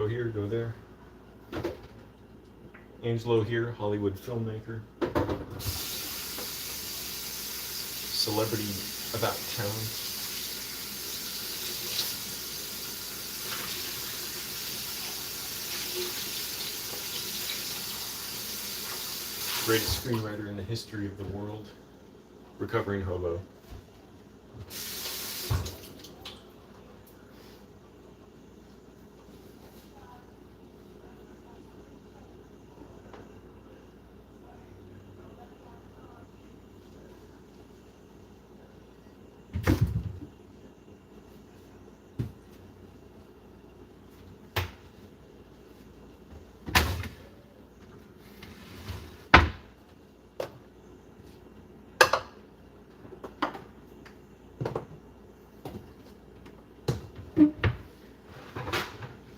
Go here, go there. Angelo here, Hollywood filmmaker, celebrity about town. Greatest screenwriter in the history of the world, recovering hobo.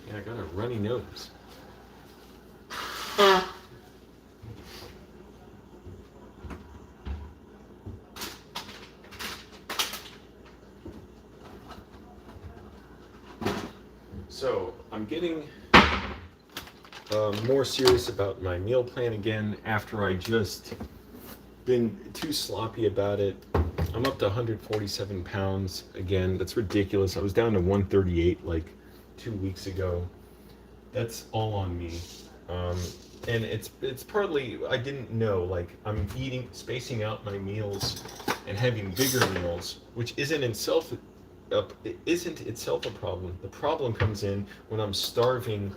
Yeah, I got a runny nose. So I'm getting more serious about my meal plan again after I just been too sloppy about it. I'm up to 147 pounds again. That's ridiculous. I was down to 138 like 2 weeks ago. That's all on me. And it's partly I didn't know, like I'm spacing out my meals and having bigger meals, which isn't itself a problem. The problem comes in when I'm starving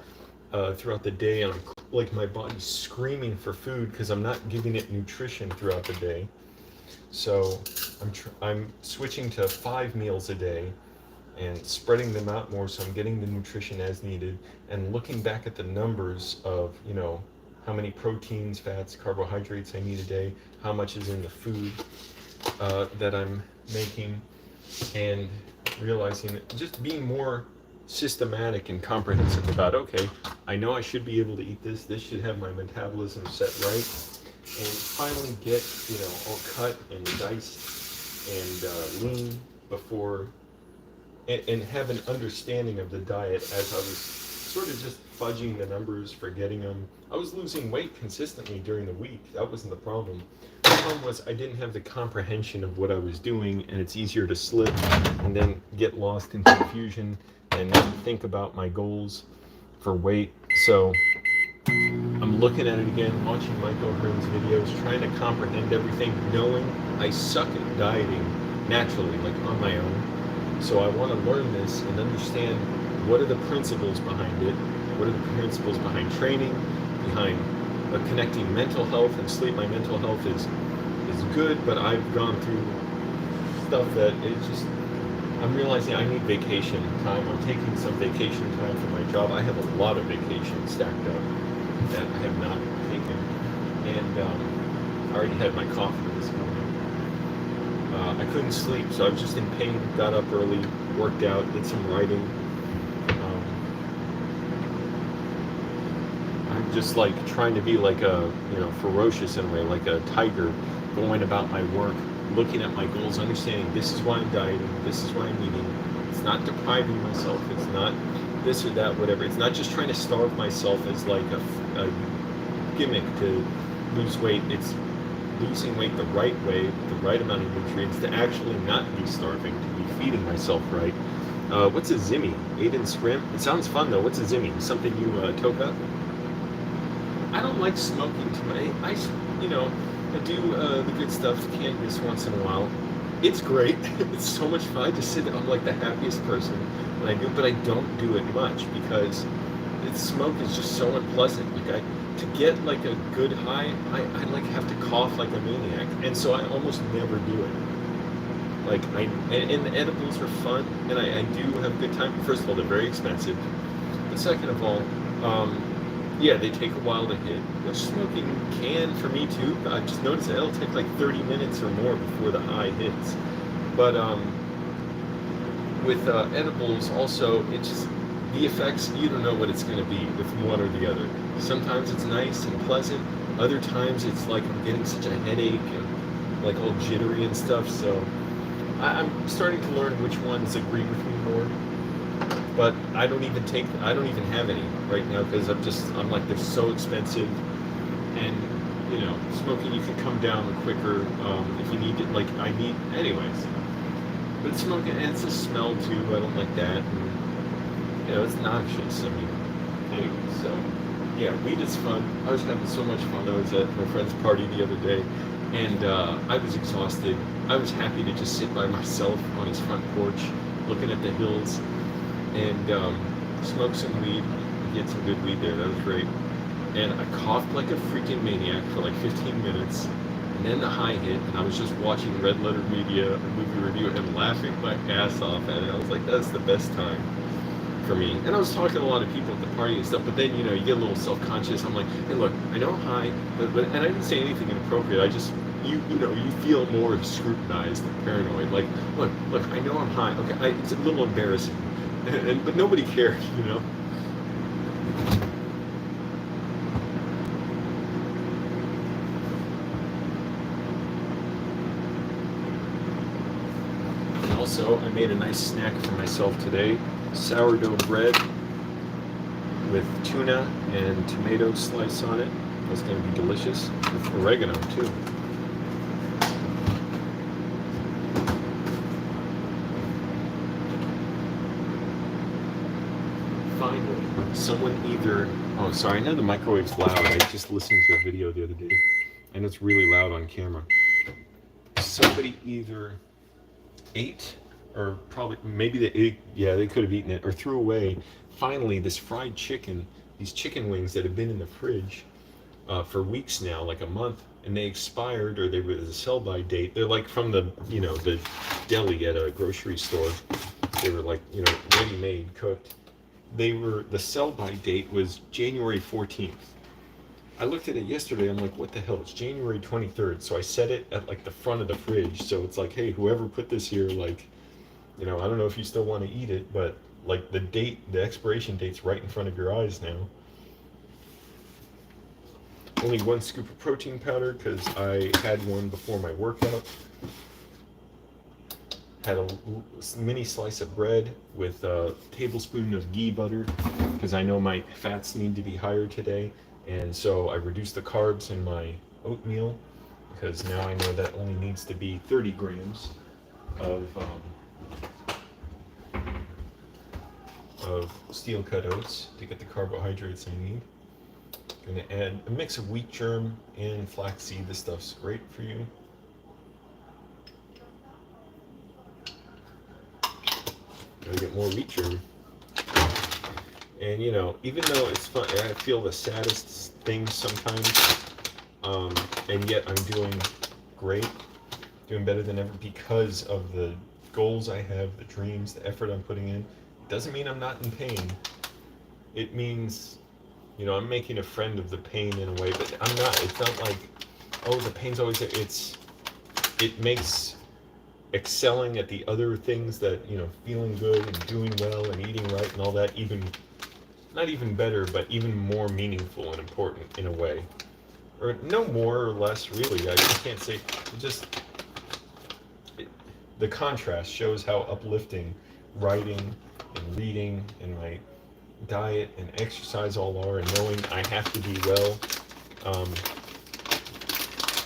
throughout the day, and I'm like my body's screaming for food because I'm not giving it nutrition throughout the day. So I'm switching to 5 meals a day and spreading them out more, so I'm getting the nutrition as needed, and looking back at the numbers of, how many proteins, fats, carbohydrates I need a day, how much is in the food that I'm making, and realizing just being more systematic and comprehensive about, okay, I know I should be able to eat this should have my metabolism set right, and finally get, all cut and diced and lean before, and have an understanding of the diet as I was sort of just fudging the numbers, forgetting them. I was losing weight consistently during the week. That wasn't the problem. The problem was I didn't have the comprehension of what I was doing, and it's easier to slip and then get lost in confusion and not think about my goals for weight. So I'm looking at it again, watching Mike O'Hearn's videos, trying to comprehend everything, knowing I suck at dieting naturally, like on my own. So I want to learn this and understand what are the principles behind it, what are the principles behind training, behind connecting mental health and sleep. My mental health is good, but I've gone through stuff that it's just, I'm realizing I need vacation time. I'm taking some vacation time from my job. I have a lot of vacation stacked up that I have not taken, and I already had my coffee this morning. I couldn't sleep, so I was just in pain. Got up early, worked out, did some writing. I'm just like trying to be like a, ferocious in a way, like a tiger, going about my work, looking at my goals, understanding this is why I'm dieting, this is why I'm eating. It's not depriving myself. It's not this or that, whatever. It's not just trying to starve myself as like a gimmick to lose weight. It's losing weight the right way, the right amount of nutrients, to actually not be starving, to be feeding myself right. What's a Zimmy? Aiden Scrim? It sounds fun though. What's a Zimmy? Something you toke up? I don't like smoking too much. I do the good stuff, cannabis once in a while. It's great. It's so much fun. I just sit, I'm like the happiest person when I do it, but I don't do it much because smoke is just so unpleasant. Like to get like a good high, I like have to cough like a maniac, and so I almost never do it. Like and the edibles are fun, and I do have a good time. First of all, they're very expensive, but second of all, yeah, they take a while to hit, which smoking can for me too. I just noticed that it'll take like 30 minutes or more before the high hits. But with edibles also, it's just the effects, you don't know what it's going to be with one or the other. Sometimes it's nice and pleasant, other times it's like I'm getting such a headache and like all jittery and stuff. So I'm starting to learn which ones agree with me more. but I don't even have any right now because I'm like they're so expensive, and smoking you can come down quicker if you need it. Like I need, anyways. But smoking, and it's a smell too. I don't like that, and it's noxious. I mean, anyway, so yeah, weed is fun. I was having so much fun. I was at my friend's party the other day, and I was exhausted. I was happy to just sit by myself on his front porch, looking at the hills, and smoke some weed. Get some good weed there. That was great. And I coughed like a freaking maniac for like 15 minutes, and then the high hit, and I was just watching Red Letter Media, a movie review, and laughing my ass off at it. I was like, that's the best time for me. And I was talking to a lot of people at the party and stuff, but then, you get a little self-conscious. I'm like, hey, look, I know I'm high, but and I didn't say anything inappropriate. I just, you feel more scrutinized and paranoid. Like, look, I know I'm high. Okay, it's a little embarrassing, but nobody cares. Also, I made a nice snack for myself today. Sourdough bread with tuna and tomato slice on it. That's going to be delicious. With oregano, too. Finally, someone either... Oh, sorry, I know the microwave's loud. I just listened to a video the other day, and it's really loud on camera. Somebody either ate, or probably maybe they could have eaten it or threw away finally this fried chicken, these chicken wings that have been in the fridge for weeks now, like a month, and they expired, or they were the sell-by date. They're like from the the deli at a grocery store. They were like ready-made, cooked. The sell-by date was January 14th. I looked at it yesterday. I'm like, what the hell? It's January 23rd. So I set it at like the front of the fridge. So it's like, hey, whoever put this here, like, I don't know if you still want to eat it, but like the expiration date's right in front of your eyes now. Only 1 scoop of protein powder because I had one before my workout. Had a mini slice of bread with a tablespoon of ghee butter because I know my fats need to be higher today. And so I reduced the carbs in my oatmeal because now I know that only needs to be 30 grams of steel cut oats to get the carbohydrates I need. I'm going to add a mix of wheat germ and flaxseed. This stuff's great for you. Gotta get more wheat germ. And even though it's fun, I feel the saddest things sometimes, and yet I'm doing great, doing better than ever because of the goals I have, the dreams, the effort I'm putting in. It doesn't mean I'm not in pain. It means, I'm making a friend of the pain in a way, but I'm not. It's not like, oh, the pain's always there. It makes excelling at the other things that, feeling good and doing well and eating right and all that not even better, but even more meaningful and important in a way. Or no more or less, really. I can't say. The contrast shows how uplifting writing and reading and my diet and exercise all are, and knowing I have to be well.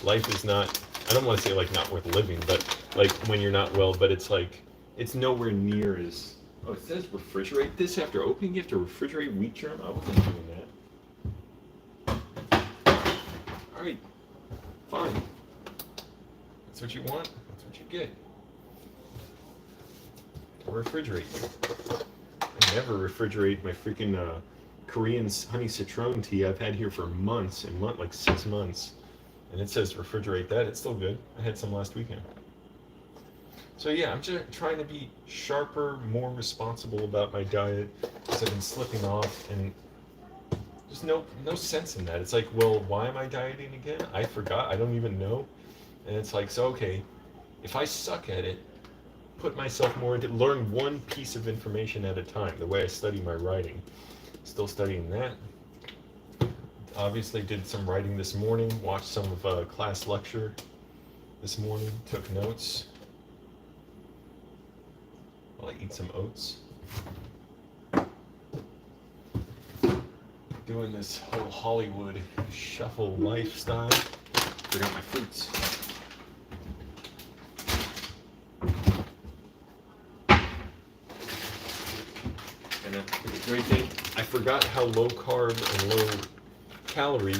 Life is not, I don't want to say like not worth living, but like when you're not well, but it's like, it's nowhere near as... Oh, it says refrigerate this after opening. You have to refrigerate wheat germ? I wasn't doing that. Alright, fine. That's what you want, that's what you get. Refrigerate. I never refrigerate my freaking Korean honey citron tea I've had here for months, like 6 months. And it says refrigerate that, it's still good. I had some last weekend. So yeah, I'm just trying to be sharper, more responsible about my diet because I've been slipping off, and there's no sense in that. It's like, well, why am I dieting again? I forgot. I don't even know. And it's like, so okay, if I suck at it, put myself more into, learn one piece of information at a time. The way I study my writing, still studying that. Obviously, did some writing this morning. Watched some of a class lecture this morning. Took notes. While I eat some oats. doing this whole Hollywood shuffle lifestyle. Forgot my fruits. And the great thing, I forgot how low carb and low calorie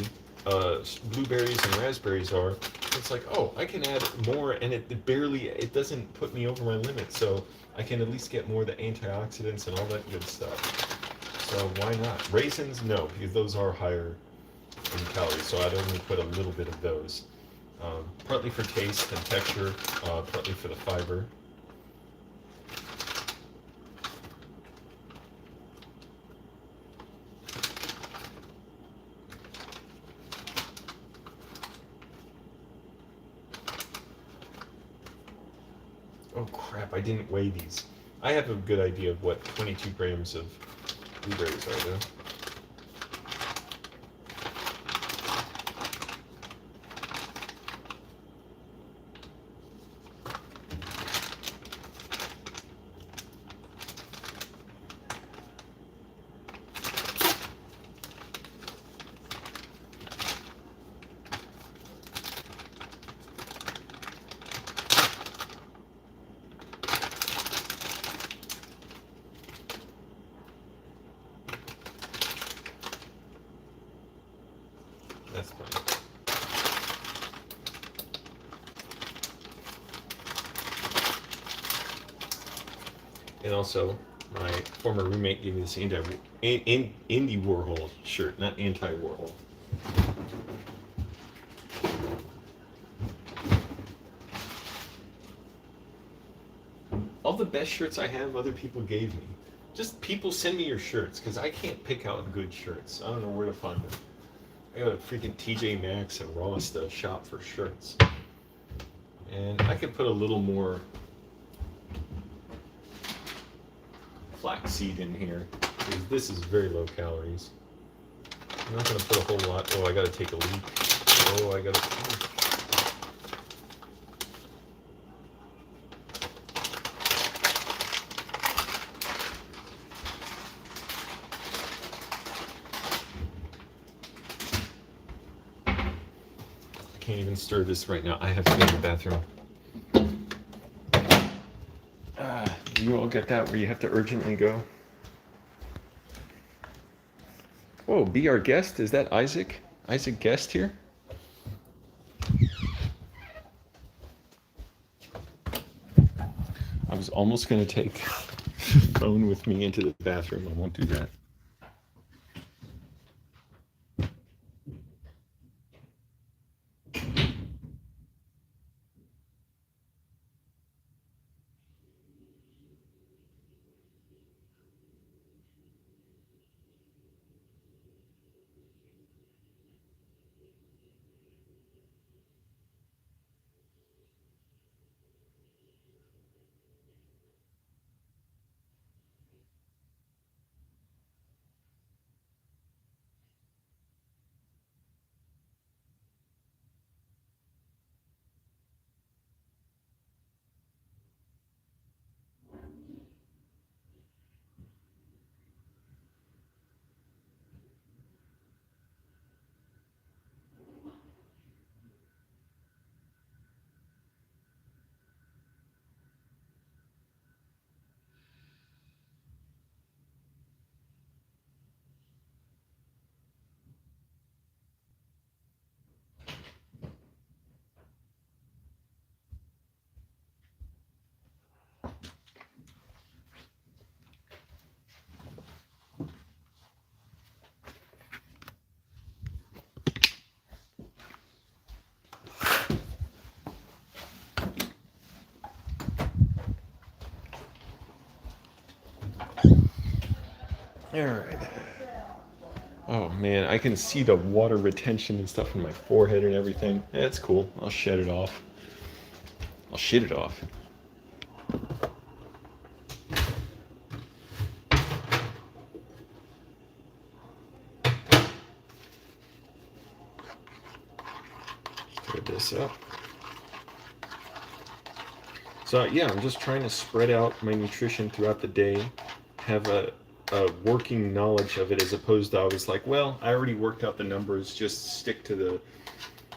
blueberries and raspberries are. It's like, oh, I can add more, and it doesn't put me over my limit, so I can at least get more of the antioxidants and all that good stuff. So why not? Raisins, no, because those are higher in calories, so I'd only put a little bit of those. Partly for taste and texture, partly for the fiber. Oh crap, I didn't weigh these. I have a good idea of what 22 grams of blueberries are though. That's fine. And also, my former roommate gave me this Indie Warhol shirt, not anti-Warhol. All the best shirts I have, other people gave me. Just people send me your shirts, because I can't pick out good shirts. I don't know where to find them. I got a freaking TJ Maxx and Ross to shop for shirts. And I could put a little more flaxseed in here, because this is very low calories. I'm not going to put a whole lot. Oh, I got to take a leak. Oh, I got to... I can't even stir this right now. I have to go to the bathroom. You all get that where you have to urgently go? Whoa, be our guest? Is that Isaac? Isaac Guest here? I was almost going to take the phone with me into the bathroom. I won't do that. All right. Oh man, I can see the water retention and stuff in my forehead and everything. That's cool. I'll shed it off. I'll shit it off. Stir this up. So yeah, I'm just trying to spread out my nutrition throughout the day. Have a a working knowledge of it, as opposed to I was like, well, I already worked out the numbers, just stick to the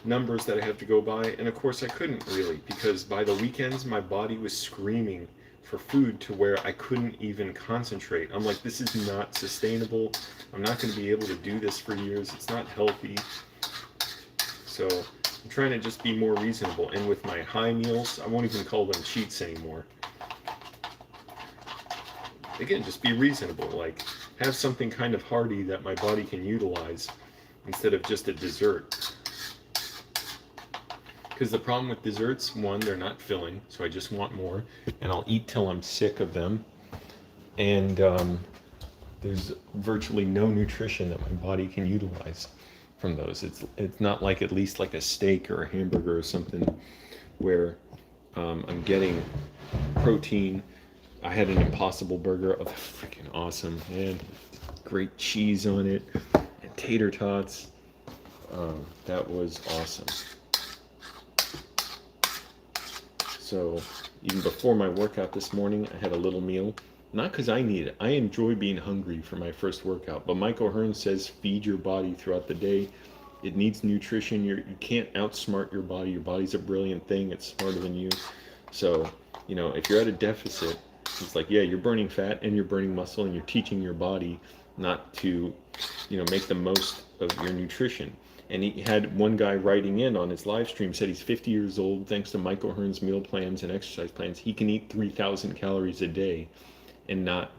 numbers that I have to go by. And of course I couldn't really, because by the weekends my body was screaming for food to where I couldn't even concentrate. I'm like, this is not sustainable. I'm not going to be able to do this for years. It's not healthy. So I'm trying to just be more reasonable. And with my high meals, I won't even call them cheats anymore. Again, just be reasonable. Like, have something kind of hearty that my body can utilize instead of just a dessert. Because the problem with desserts, one, they're not filling, so I just want more, and I'll eat till I'm sick of them. And there's virtually no nutrition that my body can utilize from those. It's not like, at least like a steak or a hamburger or something, where I'm getting protein. I had an Impossible Burger. Oh, freaking awesome, man! Great cheese on it and tater tots. That was awesome. So even before my workout this morning, I had a little meal. Not because I need it. I enjoy being hungry for my first workout. But Michael Hearn says feed your body throughout the day. It needs nutrition. You can't outsmart your body. Your body's a brilliant thing. It's smarter than you. So, if you're at a deficit, it's like, yeah, you're burning fat and you're burning muscle, and you're teaching your body not to, make the most of your nutrition. And he had one guy writing in on his live stream, said he's 50 years old. Thanks to Michael Hearn's meal plans and exercise plans, he can eat 3,000 calories a day and not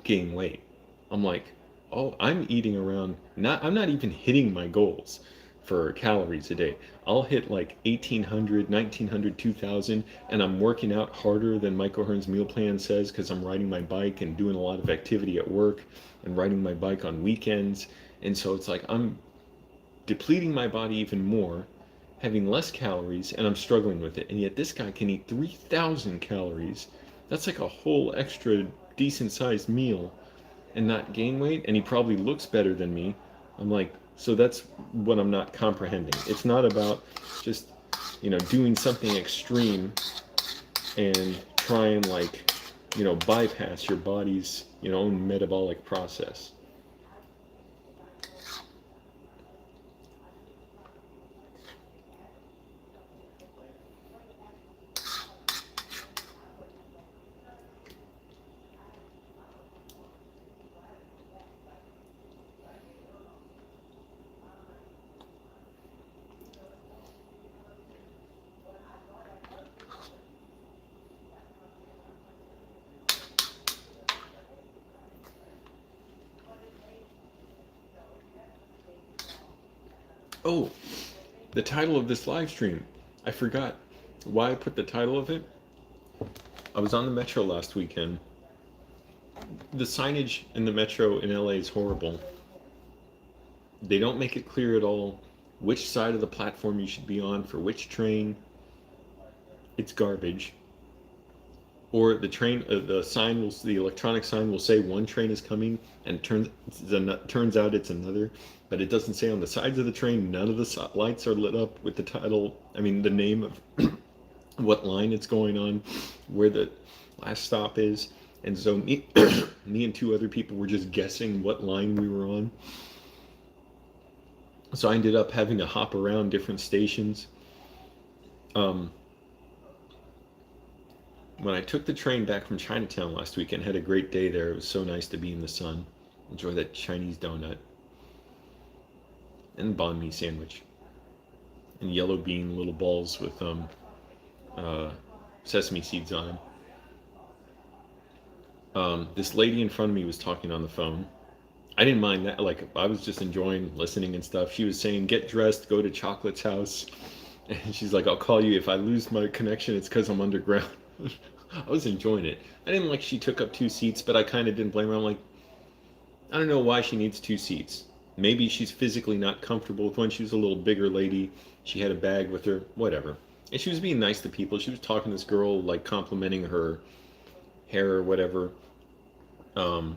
gain weight. I'm like, oh, I'm eating around, I'm not even hitting my goals for calories a day. I'll hit like 1,800, 1,900, 2,000, and I'm working out harder than Michael Hearn's meal plan says, because I'm riding my bike and doing a lot of activity at work and riding my bike on weekends. And so it's like I'm depleting my body even more, having less calories, and I'm struggling with it. And yet this guy can eat 3,000 calories. That's like a whole extra decent sized meal and not gain weight. And he probably looks better than me. I'm like, so that's what I'm not comprehending. It's not about just, doing something extreme and try and bypass your body's, own metabolic process. Oh, the title of this live stream. I forgot why I put the title of it. I was on the metro last weekend. The signage in the metro in LA is horrible. They don't make it clear at all which side of the platform you should be on for which train. It's garbage. Or the train, the electronic sign will say one train is coming, and turns out it's another. But it doesn't say on the sides of the train. None of the lights are lit up with the title. I mean, the name of what line it's going on, where the last stop is. And so me and two other people were just guessing what line we were on. So I ended up having to hop around different stations. When I took the train back from Chinatown last weekend, had a great day there. It was so nice to be in the sun. Enjoy that Chinese donut. And banh mi sandwich. And yellow bean little balls with sesame seeds on them. This lady in front of me was talking on the phone. I didn't mind that. Like, I was just enjoying listening and stuff. She was saying, get dressed, go to Chocolate's house. And she's like, I'll call you if I lose my connection. It's because I'm underground. I was enjoying it. I didn't like she took up 2 seats, but I kind of didn't blame her. I'm like, I don't know why she needs 2 seats. Maybe she's physically not comfortable with one. She was a little bigger lady. She had a bag with her, whatever. And she was being nice to people. She was talking to this girl, like complimenting her hair or whatever. And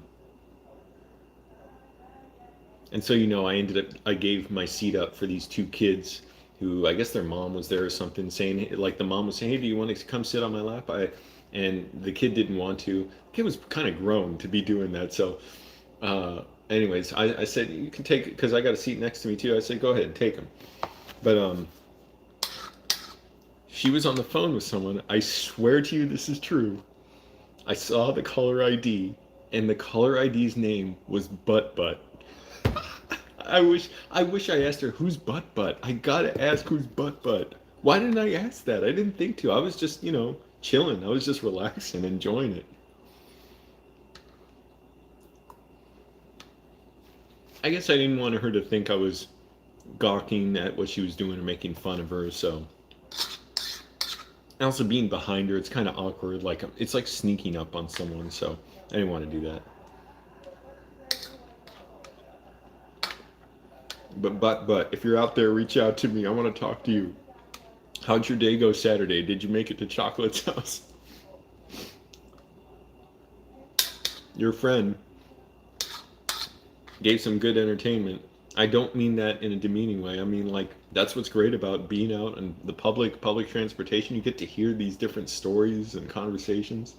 so, I gave my seat up for these 2 kids who, I guess their mom was there or something, saying, like, the mom was saying, hey, do you want to come sit on my lap? and the kid didn't want to. The kid was kind of grown to be doing that. So, anyways, I said, you can take it, because I got a seat next to me too. I said, go ahead and take him. But she was on the phone with someone. I swear to you, this is true. I saw the caller ID, and the caller ID's name was Butt Butt. I wish I asked her, who's Butt Butt. I gotta ask who's Butt Butt. Why didn't I ask that? I didn't think to. I was just, chilling. I was just relaxing, enjoying it. I guess I didn't want her to think I was gawking at what she was doing or making fun of her. So, and also being behind her, it's kind of awkward. Like, it's like sneaking up on someone. So I didn't want to do that. But if you're out there, reach out to me. I want to talk to you. How'd your day go Saturday? Did you make it to Chocolate's house? Your friend gave some good entertainment. I don't mean that in a demeaning way. I mean, like, that's what's great about being out in the public transportation. You get to hear these different stories and conversations.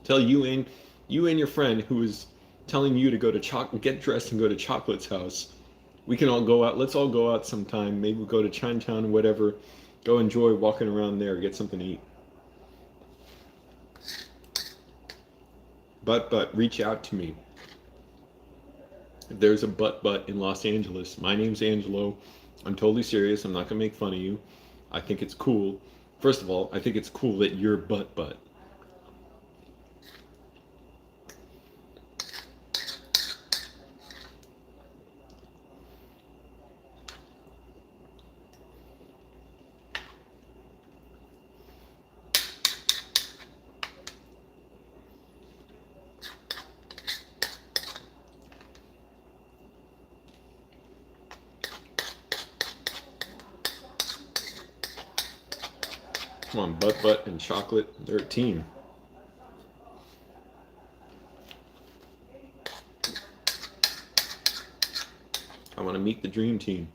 Tell you and your friend who is telling you to go to get dressed and go to Chocolate's house. We can all go out. Let's all go out sometime. Maybe we'll go to Chinatown, whatever. Go enjoy walking around there, get something to eat. But reach out to me. If there's a but in Los Angeles, my name's Angelo. I'm totally serious. I'm not gonna make fun of you. I think it's cool. First of all, I think it's cool that you're but. Come on, Butt and Chocolate, they're a team. I want to meet the dream team.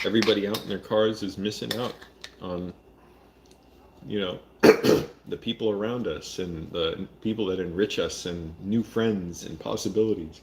Everybody out in their cars is missing out on, the people around us and the people that enrich us and new friends and possibilities.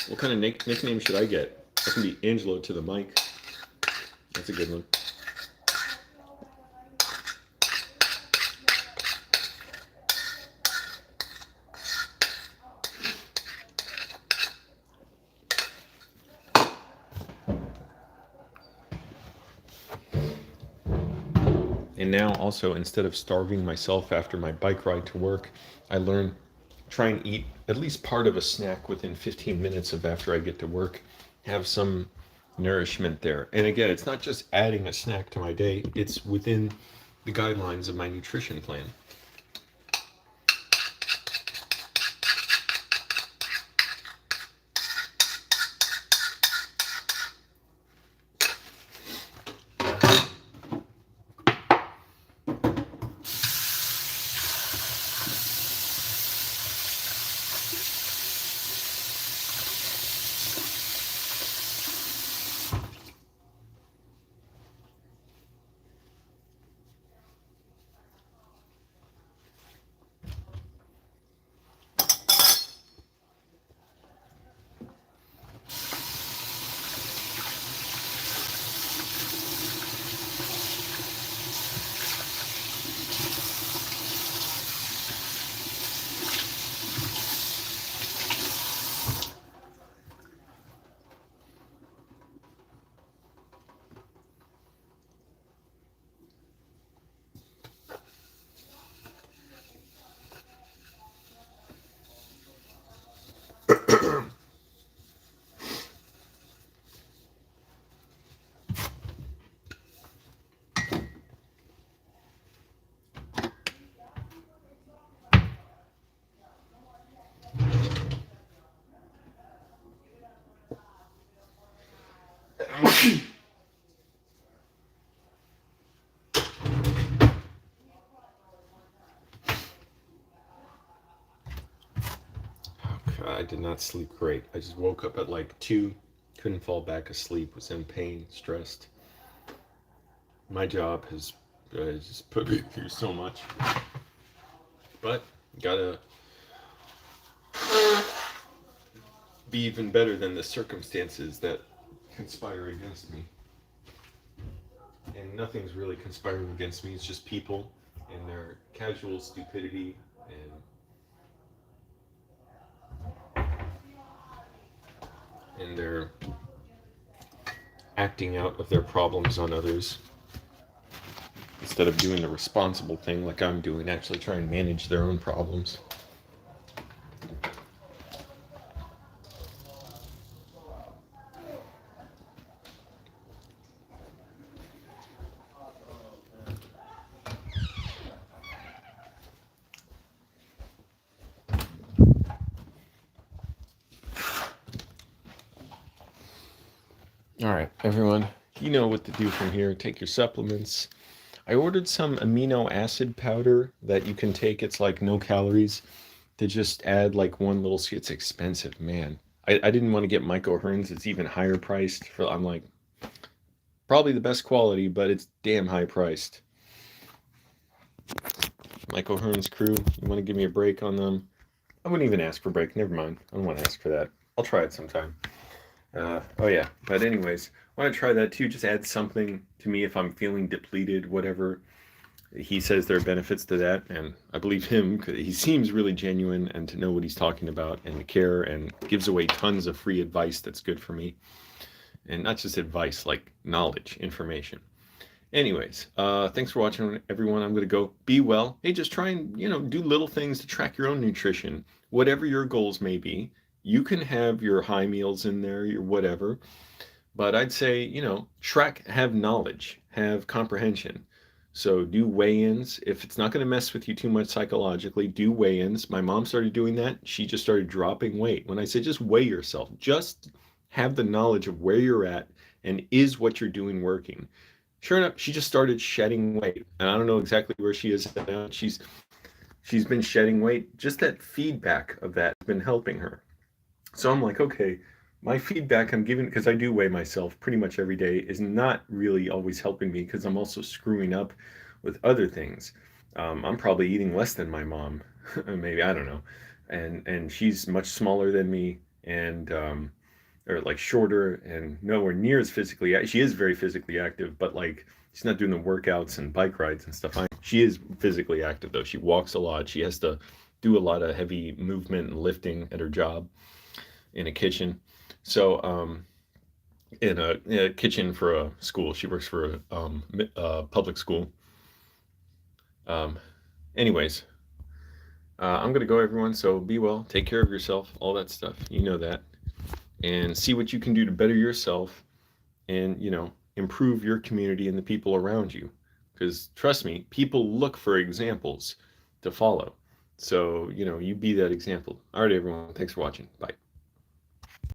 What kind of nickname should I get? I can be Angelo to the Mike. That's a good one. And now also, instead of starving myself after my bike ride to work, I learn try and eat at least part of a snack within 15 minutes of after I get to work. Have some nourishment there. And again, it's not just adding a snack to my day, it's within the guidelines of my nutrition plan. I did not sleep great. I just woke up at like 2, couldn't fall back asleep, was in pain, stressed. My job has just put me through so much. But gotta be even better than the circumstances that conspire against me. And nothing's really conspiring against me. It's just people and their casual stupidity and their acting out of their problems on others instead of doing the responsible thing like I'm doing, actually try and manage their own problems. All right, everyone, you know what to do from here. Take your supplements. I ordered some amino acid powder that you can take. It's like no calories to just add like one little. It's expensive, man. I didn't want to get Michael Hearns. It's even higher priced. I'm like, probably the best quality, but it's damn high priced. Michael Hearns crew, you want to give me a break on them? I wouldn't even ask for a break. Never mind. I don't want to ask for that. I'll try it sometime. Oh yeah. But anyways, I want to try that too. Just add something to me if I'm feeling depleted, whatever. He says there are benefits to that, and I believe him because he seems really genuine and to know what he's talking about and to care and gives away tons of free advice that's good for me. And not just advice, like knowledge, information. Anyways, thanks for watching, everyone. I'm going to go. Be well. Hey, just try and, do little things to track your own nutrition. Whatever your goals may be, you can have your high meals in there, your whatever. But I'd say, have knowledge, have comprehension. So do weigh-ins. If it's not going to mess with you too much psychologically, do weigh-ins. My mom started doing that. She just started dropping weight. When I say just weigh yourself, just have the knowledge of where you're at and is what you're doing working. Sure enough, she just started shedding weight. And I don't know exactly where she is now. She's been shedding weight. Just that feedback of that has been helping her. So I'm like, okay, my feedback I'm giving, because I do weigh myself pretty much every day, is not really always helping me because I'm also screwing up with other things. I'm probably eating less than my mom, maybe, I don't know. And she's much smaller than me and or like shorter and nowhere near as physically. She is very physically active, but like she's not doing the workouts and bike rides and stuff. She is physically active though. She walks a lot. She has to do a lot of heavy movement and lifting at her job in a kitchen. So in a kitchen for a school. She works for a public school. Um, anyways, I'm gonna go, everyone. So be well, take care of yourself, all that stuff. You know that, and see what you can do to better yourself, and improve your community and the people around you. Because trust me, people look for examples to follow. So you be that example. All right, everyone. Thanks for watching. Bye.